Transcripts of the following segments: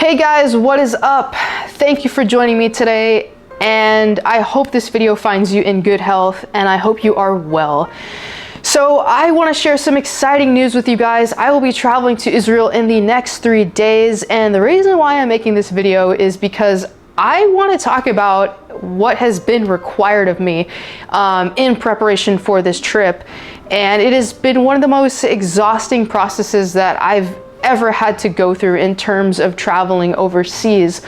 Hey guys, what is up? Thank you for joining me today, and I hope this video finds you in good health, and I hope you are well. So I want to share some exciting news with you guys. I will be traveling to Israel in the next 3 days, and the reason why I'm making this video is because I want to talk about what has been required of me in preparation for this trip, and it has been one of the most exhausting processes that I've ever had to go through in terms of traveling overseas.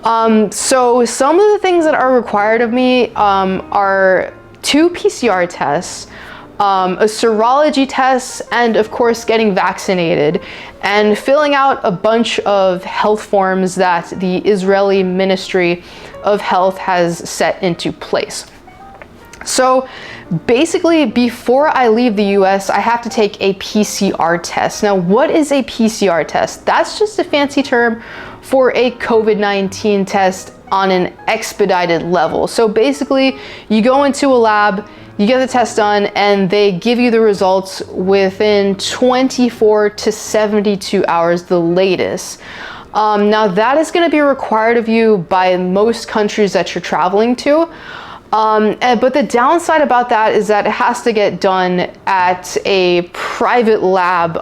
So some of the things that are required of me are 2 PCR tests, a serology test, and of course getting vaccinated and filling out a bunch of health forms that the Israeli Ministry of Health has set into place. So basically, before I leave the US, I have to take a PCR test. Now, what is a PCR test? That's just a fancy term for a COVID-19 test on an expedited level. So basically, you go into a lab, you get the test done, and they give you the results within 24 to 72 hours, the latest. Now, that is going to be required of you by most countries that you're traveling to. But the downside about that is that it has to get done at a private lab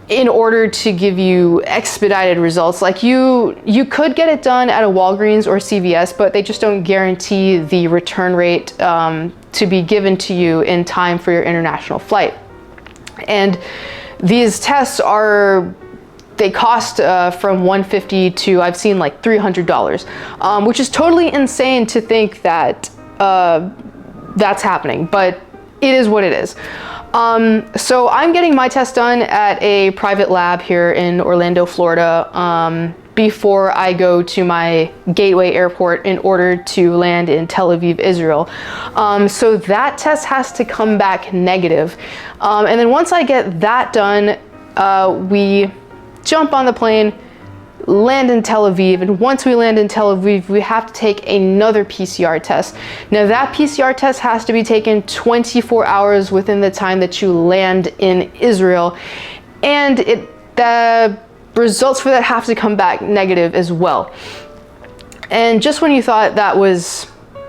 in order to give you expedited results. Like you could get it done at a Walgreens or CVS, but they just don't guarantee the return rate to be given to you in time for your international flight. And these tests they cost from $150 to, I've seen, like $300, which is totally insane to think that that's happening, but it is what it is. So I'm getting my test done at a private lab here in Orlando, Florida, before I go to my gateway airport in order to land in Tel Aviv, Israel. So that test has to come back negative. And then once I get that done, we jump on the plane, land in Tel Aviv, and once we land in Tel Aviv, we have to take another PCR test. Now that PCR test has to be taken 24 hours within the time that you land in Israel, and the results for that have to come back negative as well. And just when you thought that was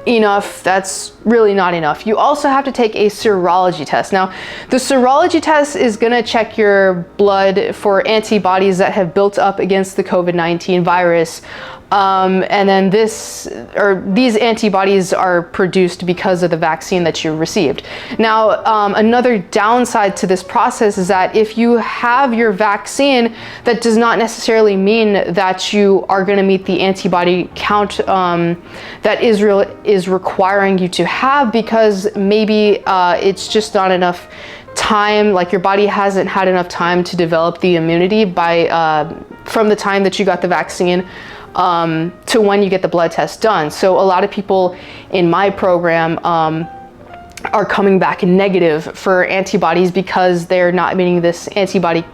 enough, that's really not enough. You also have to take a serology test. Now, the serology test is going to check your blood for antibodies that have built up against the COVID-19 virus. And then these antibodies are produced because of the vaccine that you received. Now, another downside to this process is that if you have your vaccine, that does not necessarily mean that you are going to meet the antibody count that Israel is requiring you to have, because maybe it's just not enough time, like your body hasn't had enough time to develop the immunity from the time that you got the vaccine to when you get the blood test done. So a lot of people in my program are coming back negative for antibodies because they're not meeting this antibody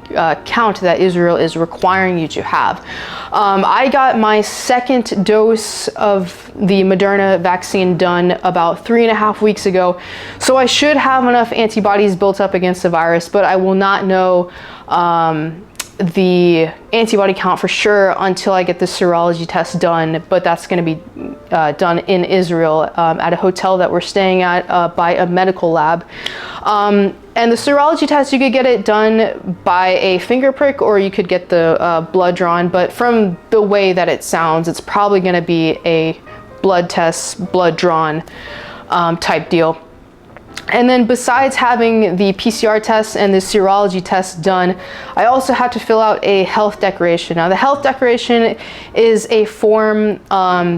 count that Israel is requiring you to have. I got my second dose of the Moderna vaccine done about 3.5 weeks ago, so I should have enough antibodies built up against the virus, but I will not know the antibody count for sure until I get the serology test done, but that's going to be done in Israel at a hotel that we're staying at by a medical lab. And the serology test, you could get it done by a finger prick, or you could get the blood drawn, but from the way that it sounds, it's probably going to be a blood test, blood drawn type deal. And then besides having the PCR test and the serology test done, I also have to fill out a health declaration. Now, the health declaration is a form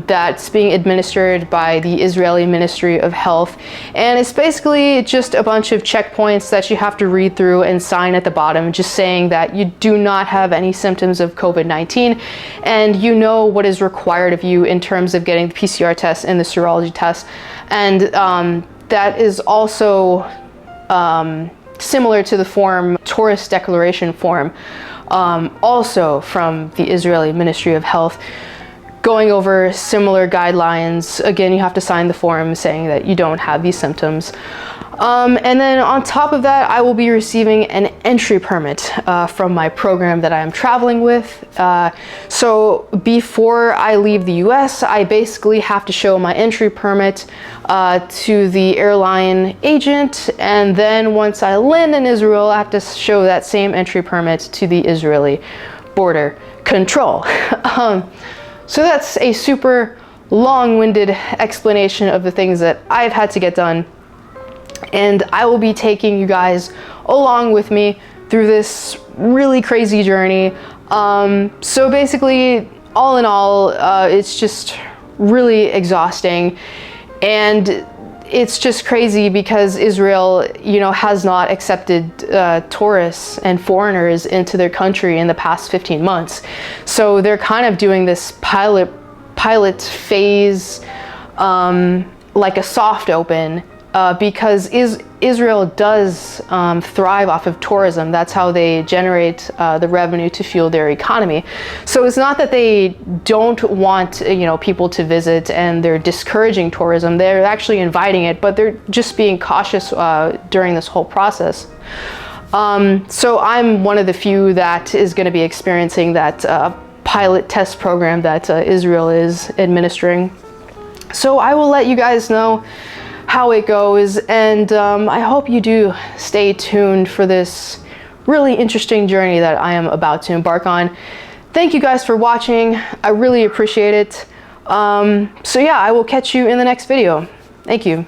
that's being administered by the Israeli Ministry of Health. And it's basically just a bunch of checkpoints that you have to read through and sign at the bottom, just saying that you do not have any symptoms of COVID-19, and you know what is required of you in terms of getting the PCR test and the serology test. And that is also similar to the form, tourist declaration form, also from the Israeli Ministry of Health, going over similar guidelines. Again, you have to sign the form saying that you don't have these symptoms. And then on top of that, I will be receiving an entry permit from my program that I am traveling with. So before I leave the US, I basically have to show my entry permit to the airline agent. And then once I land in Israel, I have to show that same entry permit to the Israeli border control. So that's a super long-winded explanation of the things that I've had to get done. And I will be taking you guys along with me through this really crazy journey. So basically, all in all, it's just really exhausting. And it's just crazy because Israel, you know, has not accepted tourists and foreigners into their country in the past 15 months. So they're kind of doing this pilot phase, like a soft open, because Israel does thrive off of tourism. That's how they generate the revenue to fuel their economy. So it's not that they don't want, you know, people to visit and they're discouraging tourism. They're actually inviting it, but they're just being cautious during this whole process. So I'm one of the few that is going to be experiencing that pilot test program that Israel is administering. So I will let you guys know how it goes, and I hope you do stay tuned for this really interesting journey that I am about to embark on. Thank you guys for watching. I really appreciate it. So yeah, I will catch you in the next video. Thank you.